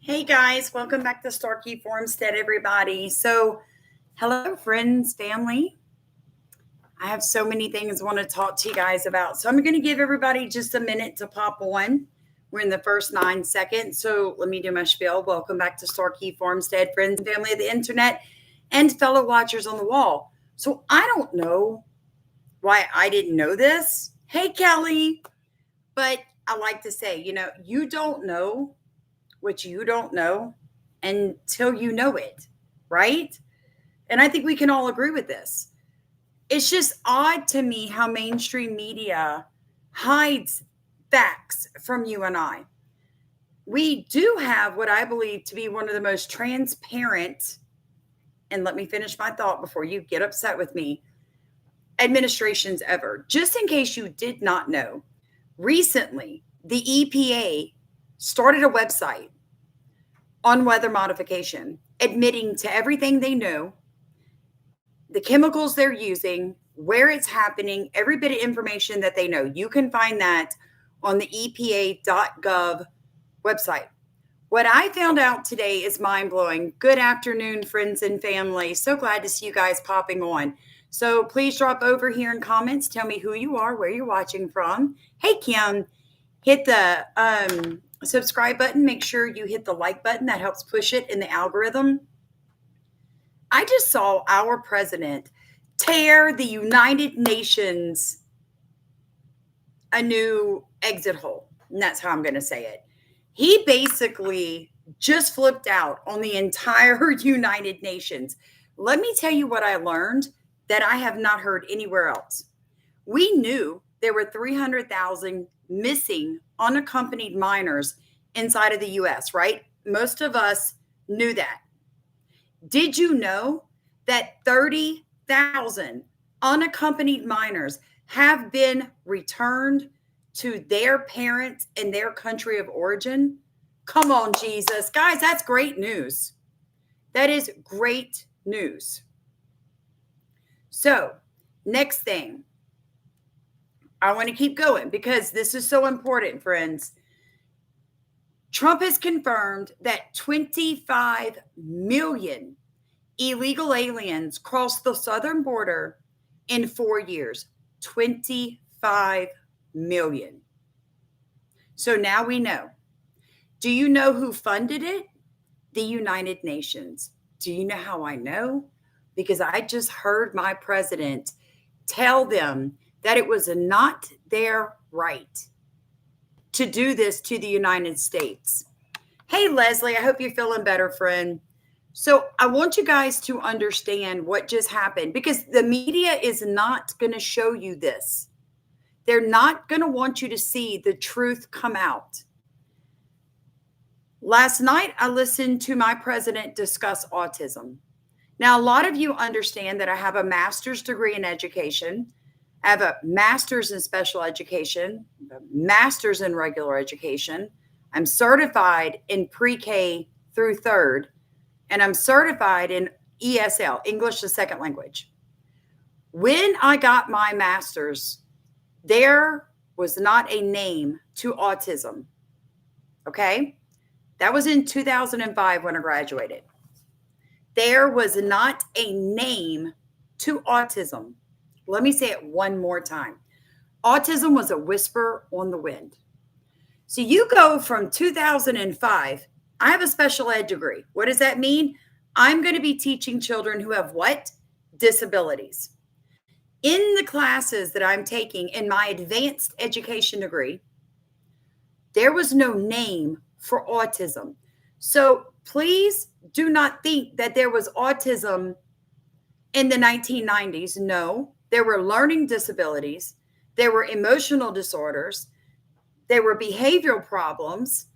Hey guys, welcome back to Starkey Farmstead, everybody. So, hello, friends, family. I have so many things I want to talk to you guys about. So, I'm going to give everybody just a minute to pop on. We're in the first 9 seconds. So, let me do my spiel. Welcome back to Starkey Farmstead, friends and family of the internet, and fellow watchers on the wall. So, I don't know why I didn't know this. Hey, Kelly. But I like to say, you don't know what you don't know until you know it, right? And I think we can all agree with this. It's just odd to me how mainstream media hides facts from you and I. We do have what I believe to be one of the most transparent, and let me finish my thought before you get upset with me, administrations ever. Just in case you did not know, recently the EPA started a website on weather modification, admitting to everything they know, the chemicals they're using, where it's happening, every bit of information that they know. You can find that on the EPA.gov website. What I found out today is mind blowing. Good afternoon, friends and family. So glad to see you guys popping on. So please drop over here in comments. Tell me who you are, where you're watching from. Hey, Kim, hit the subscribe button. Make sure you hit the like button. That helps push it in the algorithm. I just saw our president tear the United Nations a new exit hole. And that's how I'm going to say it. He basically just flipped out on the entire United Nations. Let me tell you what I learned that I have not heard anywhere else. We knew there were 300,000 missing unaccompanied minors inside of the US, right? Most of us knew that. Did you know that 30,000 unaccompanied minors have been returned to their parents in their country of origin? Come on, Jesus. Guys, that's great news. That is great news. So, next thing, I want to keep going because this is so important, friends. Trump has confirmed that 25 million illegal aliens crossed the southern border in 4 years. 25 million. So now we know. Do you know who funded it? The United Nations. Do you know how I know? Because I just heard my president tell them that it was not their right to do this to the United States. Hey, Leslie, I hope you're feeling better, friend. So I want you guys to understand what just happened because the media is not going to show you this. They're not going to want you to see the truth come out. Last night, I listened to my president discuss autism. Now, a lot of you understand that I have a master's degree in education. I have a master's in special education, a master's in regular education. I'm certified in pre-K through third, and I'm certified in ESL, English as Second Language. When I got my master's, there was not a name to autism. Okay? That was in 2005 when I graduated. There was not a name to autism. Let me say it one more time. Autism was a whisper on the wind. So you go from 2005, I have a special ed degree. What does that mean? I'm going to be teaching children who have what? Disabilities. In the classes that I'm taking in my advanced education degree, there was no name for autism. So please do not think that there was autism in the 1990s. No, there were learning disabilities, there were emotional disorders, there were behavioral problems,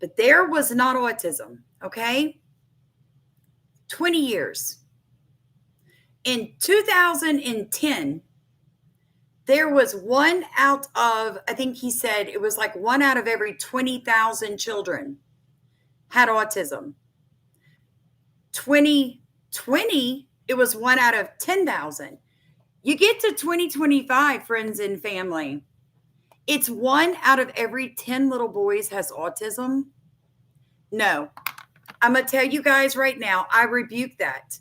but there was not autism, okay? 20 years. In 2010, there was one out of, I think he said it was like one out of every 20,000 children had autism. 2020, it was one out of 10,000. You get to 2025, friends and family, it's one out of every 10 little boys has autism. No, I'm going to tell you guys right now, I rebuke that.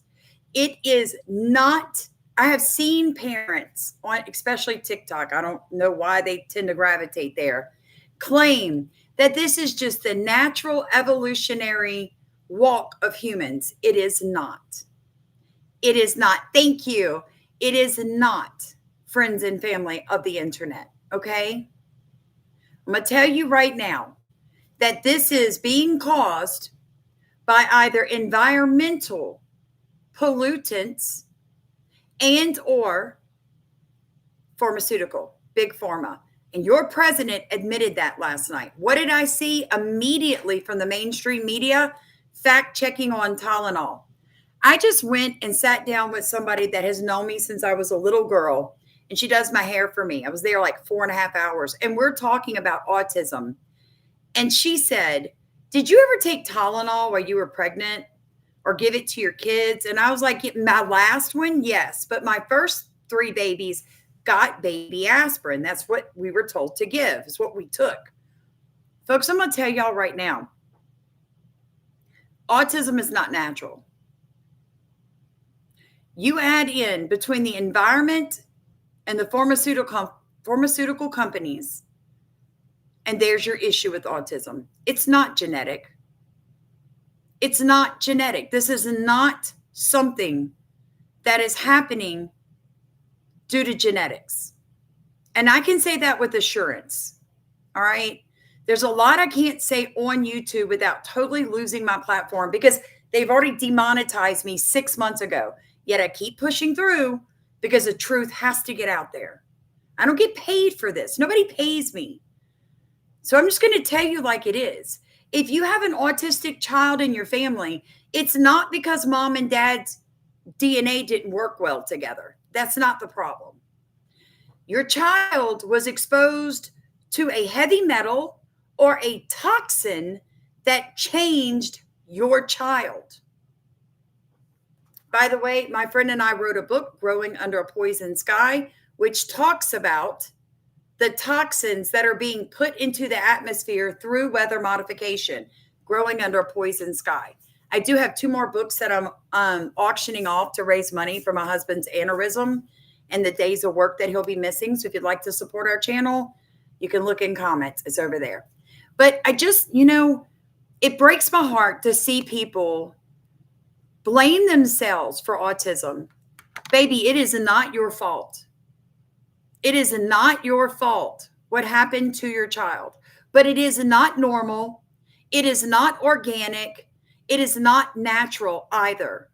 It is not. I have seen parents on, especially TikTok, I don't know why they tend to gravitate there, claim that this is just the natural evolutionary walk of humans. It is not. It is not. Thank you. It is not, friends and family of the internet. Okay. I'm going to tell you right now that this is being caused by either environmental pollutants and or pharmaceutical, big pharma. And your president admitted that last night. What did I see immediately from the mainstream media? Fact checking on Tylenol. I just went and sat down with somebody that has known me since I was a little girl, and she does my hair for me. I was there like 4.5 hours, and we're talking about autism. And she said, "Did you ever take Tylenol while you were pregnant or give it to your kids?" And I was like, "My last one, yes. But my first 3 babies got baby aspirin. That's what we were told to give. It's what we took." Folks, I'm going to tell y'all right now, autism is not natural. You add in between the environment and the pharmaceutical companies, and there's your issue with autism. It's not genetic. It's not genetic. This is not something that is happening due to genetics. And I can say that with assurance. All right. There's a lot I can't say on YouTube without totally losing my platform because they've already demonetized me 6 months ago. Yet I keep pushing through because the truth has to get out there. I don't get paid for this. Nobody pays me. So I'm just going to tell you like it is. If you have an autistic child in your family, it's not because mom and dad's DNA didn't work well together. That's not the problem. Your child was exposed to a heavy metal or a toxin that changed your child. By the way, my friend and I wrote a book, Growing Under a Poison Sky, which talks about the toxins that are being put into the atmosphere through weather modification, Growing Under a Poison Sky. I do have 2 more books that I'm auctioning off to raise money for my husband's aneurysm and the days of work that he'll be missing. So if you'd like to support our channel, you can look in comments. It's over there. But I just, it breaks my heart to see people blame themselves for autism. Baby, it is not your fault. It is not your fault what happened to your child, but it is not normal. It is not organic. It is not natural either.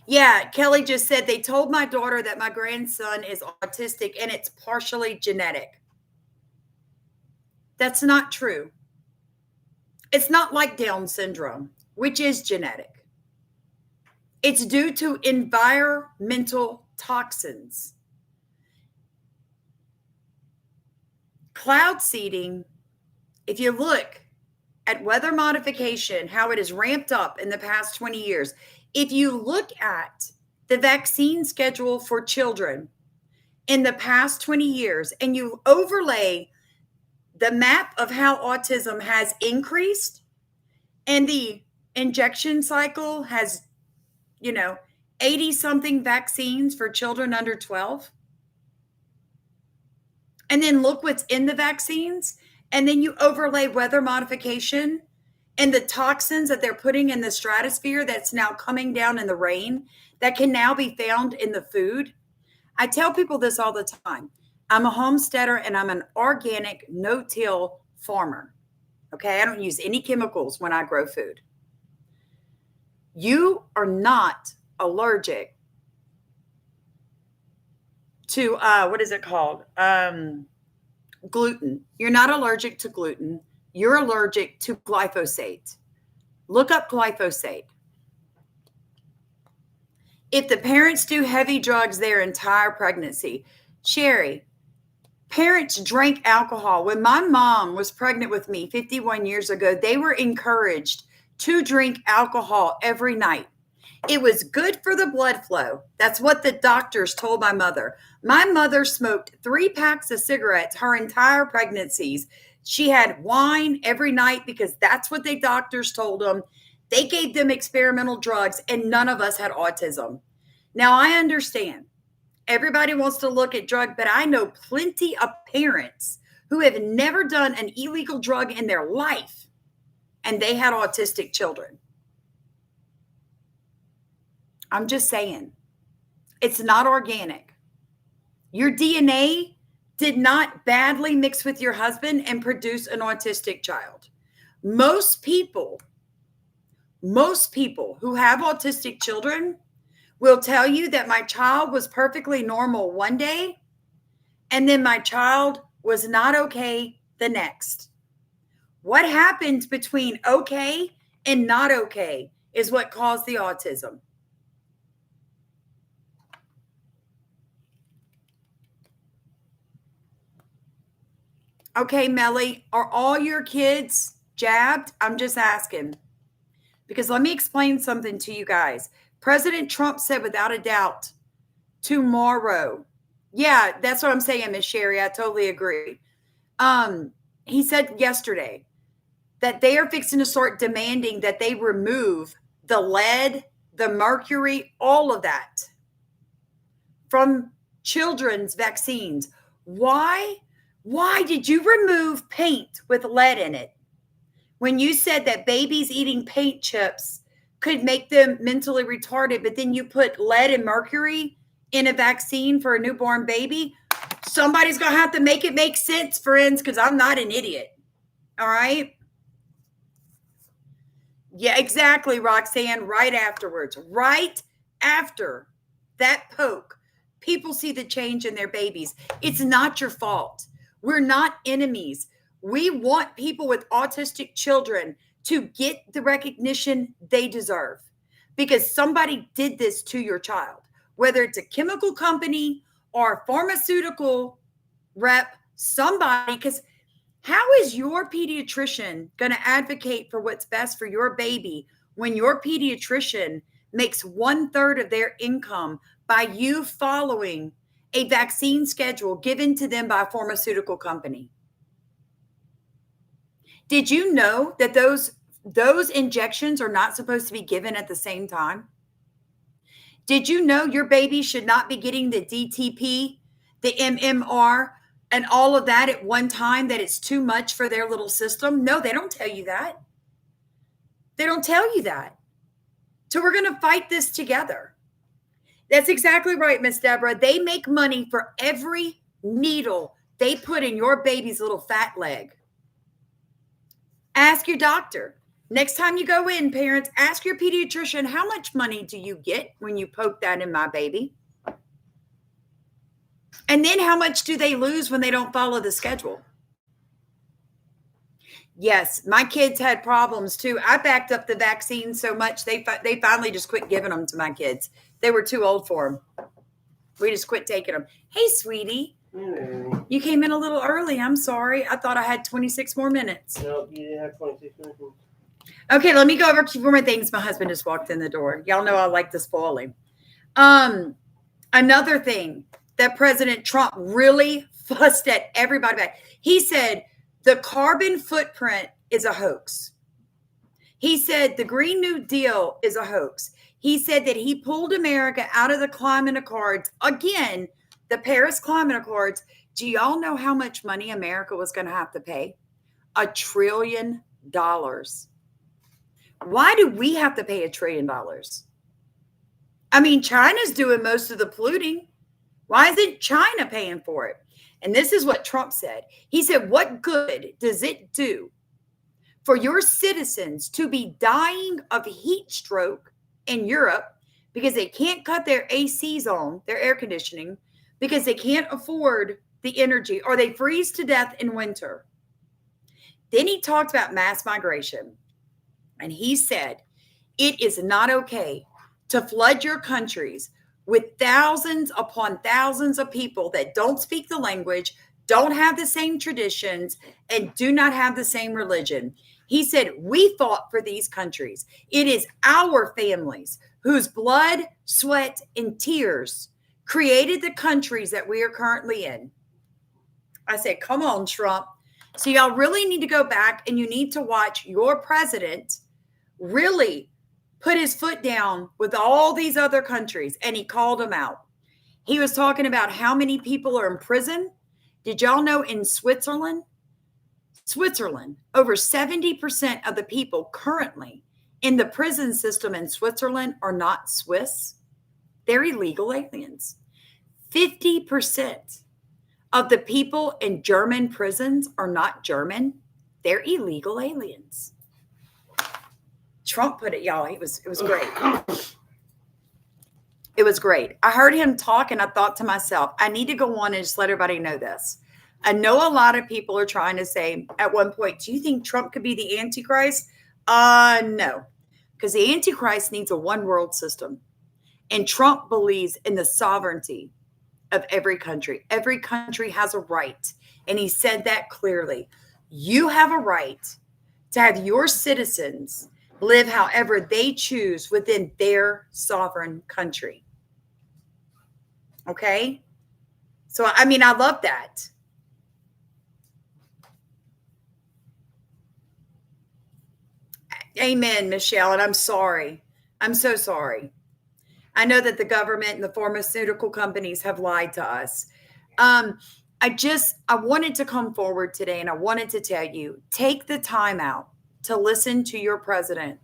Yeah, Kelly just said they told my daughter that my grandson is autistic and it's partially genetic. That's not true. It's not like Down syndrome, which is genetic. It's due to environmental toxins. Cloud seeding, if you look at weather modification, how it has ramped up in the past 20 years, if you look at the vaccine schedule for children in the past 20 years and you overlay the map of how autism has increased and the injection cycle has, 80 something vaccines for children under 12. And then look what's in the vaccines. And then you overlay weather modification and the toxins that they're putting in the stratosphere that's now coming down in the rain that can now be found in the food. I tell people this all the time. I'm a homesteader and I'm an organic no-till farmer. Okay, I don't use any chemicals when I grow food. You are not allergic to, what is it called? Gluten. You're not allergic to gluten. You're allergic to glyphosate. Look up glyphosate. If the parents do heavy drugs their entire pregnancy, Sherry, parents drank alcohol. When my mom was pregnant with me 51 years ago, they were encouraged to drink alcohol every night. It was good for the blood flow. That's what the doctors told my mother. My mother smoked 3 packs of cigarettes her entire pregnancies She had wine every night because that's what the doctors told them. They gave them experimental drugs, and none of us had autism. Now, I understand everybody wants to look at drug, but I know plenty of parents who have never done an illegal drug in their life, and they had autistic children. I'm just saying, it's not organic. Your DNA did not badly mix with your husband and produce an autistic child. Most people who have autistic children will tell you that my child was perfectly normal one day, and then my child was not okay the next. What happens between okay and not okay is what caused the autism. Okay, Melly, are all your kids jabbed? I'm just asking. Because let me explain something to you guys. President Trump said without a doubt tomorrow. Yeah, that's what I'm saying, Miss Sherry. I totally agree. He said yesterday that they are fixing to start demanding that they remove the lead, the mercury, all of that from children's vaccines. Why? Why did you remove paint with lead in it? When you said that babies eating paint chips could make them mentally retarded, but then you put lead and mercury in a vaccine for a newborn baby, somebody's going to have to make it make sense, friends, because I'm not an idiot. All right? Yeah, exactly, Roxanne. Right afterwards, right after that poke, people see the change in their babies. It's not your fault. We're not enemies. We want people with autistic children to get the recognition they deserve because somebody did this to your child, whether it's a chemical company or a pharmaceutical rep, somebody, because how is your pediatrician going to advocate for what's best for your baby when your pediatrician makes 1/3 of their income by you following a vaccine schedule given to them by a pharmaceutical company? Did you know that those injections are not supposed to be given at the same time? Did you know your baby should not be getting the DTP, the MMR, and all of that at one time, that it's too much for their little system? No, they don't tell you that. They don't tell you that. So we're going to fight this together. That's exactly right, Miss Deborah. They make money for every needle they put in your baby's little fat leg. Ask your doctor. Next time you go in, parents, ask your pediatrician, how much money do you get when you poke that in my baby? And then how much do they lose when they don't follow the schedule? Yes, my kids had problems too. I backed up the vaccine so much, they finally just quit giving them to my kids. They were too old for them. We just quit taking them. Hey, sweetie. You came in a little early. I'm sorry. I thought I had 26 more minutes. No, you didn't have 26 minutes. Okay, let me go over a few more things. My husband just walked in the door. Y'all know I like to spoil him. Another thing that President Trump really fussed at everybody about. He said the carbon footprint is a hoax. He said the Green New Deal is a hoax. He said that he pulled America out of the climate accords. Again, the Paris Climate Accords. Do y'all know how much money America was going to have to pay? $1 trillion. Why do we have to pay $1 trillion? I mean, China's doing most of the polluting. Why isn't China paying for it? And this is what Trump said. He said, what good does it do for your citizens to be dying of heat stroke in Europe because they can't cut their ACs on, their air conditioning, because they can't afford the energy, or they freeze to death in winter? Then he talked about mass migration. And he said, it is not okay to flood your countries with thousands upon thousands of people that don't speak the language, don't have the same traditions, and do not have the same religion. He said, we fought for these countries. It is our families whose blood, sweat, and tears created the countries that we are currently in. I said, come on, Trump. So y'all really need to go back and you need to watch your president really put his foot down with all these other countries, and he called them out. He was talking about how many people are in prison. Did y'all know in Switzerland, over 70% of the people currently in the prison system in Switzerland are not Swiss? They're illegal aliens. 50% of the people in German prisons are not German. They're illegal aliens. Trump put it, y'all. It was great. It was great. I heard him talk and I thought to myself, I need to go on and just let everybody know this. I know a lot of people are trying to say at one point, do you think Trump could be the Antichrist? No, because the Antichrist needs a one world system. And Trump believes in the sovereignty of every country. Every country has a right. And he said that clearly. You have a right to have your citizens live however they choose within their sovereign country. Okay? So, I mean, I love that. Amen, Michelle. And I'm sorry. I'm so sorry. I know that the government and the pharmaceutical companies have lied to us. I wanted to come forward today and I wanted to tell you, take the time out to listen to your president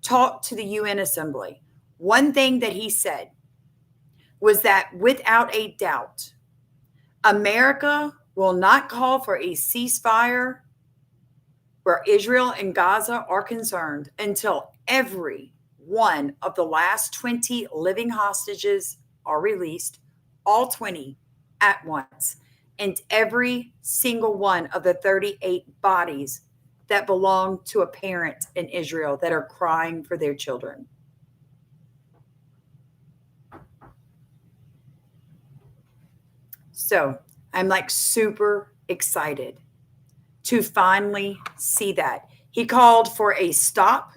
talk to the UN Assembly. One thing that he said was that without a doubt, America will not call for a ceasefire where Israel and Gaza are concerned until every one of the last 20 living hostages are released, all 20 at once, and every single one of the 38 bodies that belong to a parent in Israel that are crying for their children. So I'm like super excited to finally see that. He called for a stop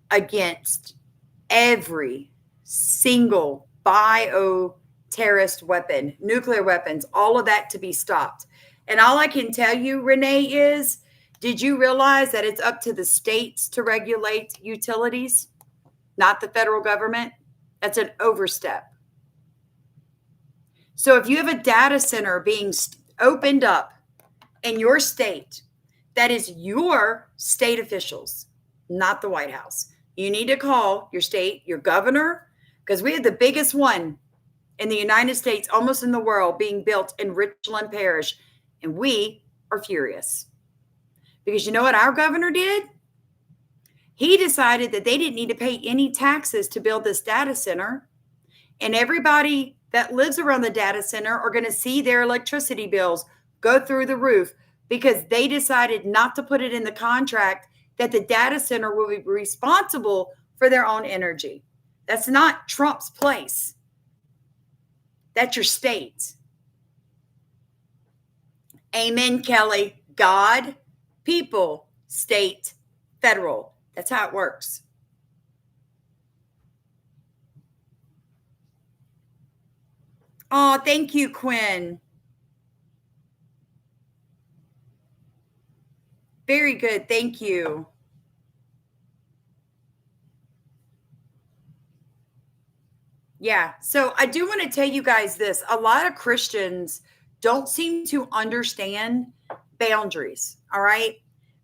against every single bio-terrorist weapon, nuclear weapons, all of that to be stopped. And all I can tell you, Renee, is, did you realize that it's up to the states to regulate utilities, not the federal government? That's an overstep. So if you have a data center being opened up in your state, that is your state officials, not the White House. You need to call your state, your governor, because we have the biggest one in the United States, almost in the world, being built in Richland Parish. And we are furious. Because you know what our governor did? He decided that they didn't need to pay any taxes to build this data center. And everybody that lives around the data center are going to see their electricity bills go through the roof because they decided not to put it in the contract that the data center will be responsible for their own energy. That's not Trump's place. That's your state. Amen, Kelly. God, people, state, federal. That's how it works. Oh, thank you, Quinn. Very good. Thank you. Yeah. So I do want to tell you guys this. A lot of Christians don't seem to understand boundaries. All right.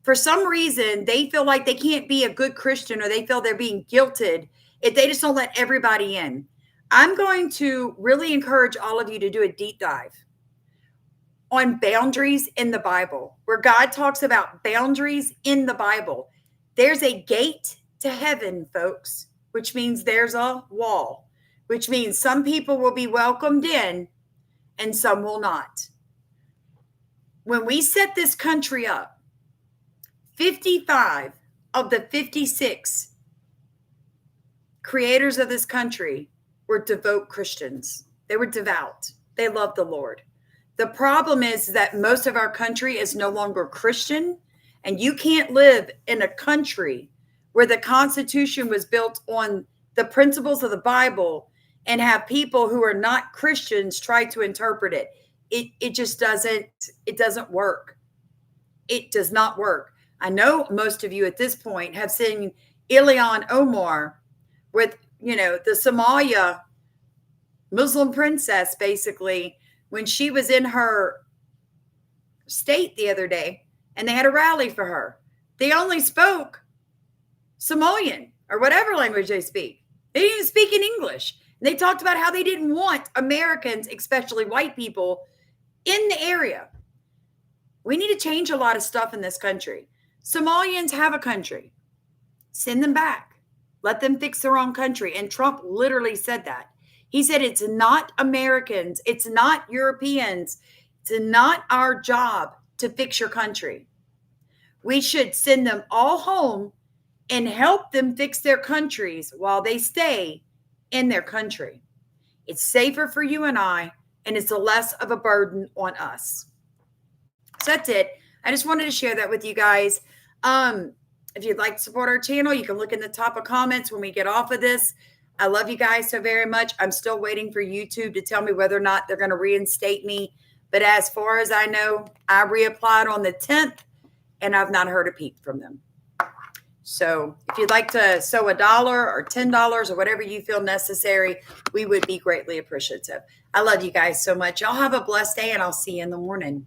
For some reason, they feel like they can't be a good Christian, or they feel they're being guilted if they just don't let everybody in. I'm going to really encourage all of you to do a deep dive on boundaries in the Bible, where God talks about boundaries in the Bible. There's a gate to heaven, folks, which means there's a wall, which means some people will be welcomed in and some will not. When we set this country up, 55 of the 56 creators of this country were devout Christians. They were devout. They loved the Lord. The problem is that most of our country is no longer Christian, and you can't live in a country where the Constitution was built on the principles of the Bible and have people who are not Christians try to interpret it. it just doesn't work. It does not work. I know most of you at this point have seen Ilhan Omar with, the Somalia Muslim princess, basically, when she was in her state the other day and they had a rally for her. They only spoke Somalian or whatever language they speak. They didn't even speak in English. They talked about how they didn't want Americans, especially white people, in the area. We need to change a lot of stuff in this country. Somalians have a country. Send them back. Let them fix their own country. And Trump literally said that. He said it's not Americans. It's not Europeans. It's not our job to fix your country. We should send them all home and help them fix their countries while they stay in their country. It's safer for you and I, and it's less of a burden on us. So that's it. I just wanted to share that with you guys. If you'd like to support our channel, you can look in the top of comments when we get off of this. I love you guys so very much. I'm still waiting for YouTube to tell me whether or not they're going to reinstate me. But as far as I know, I reapplied on the 10th, and I've not heard a peep from them. So if you'd like to sow $1 or $10 or whatever you feel necessary, we would be greatly appreciative. I love you guys so much. Y'all have a blessed day, and I'll see you in the morning.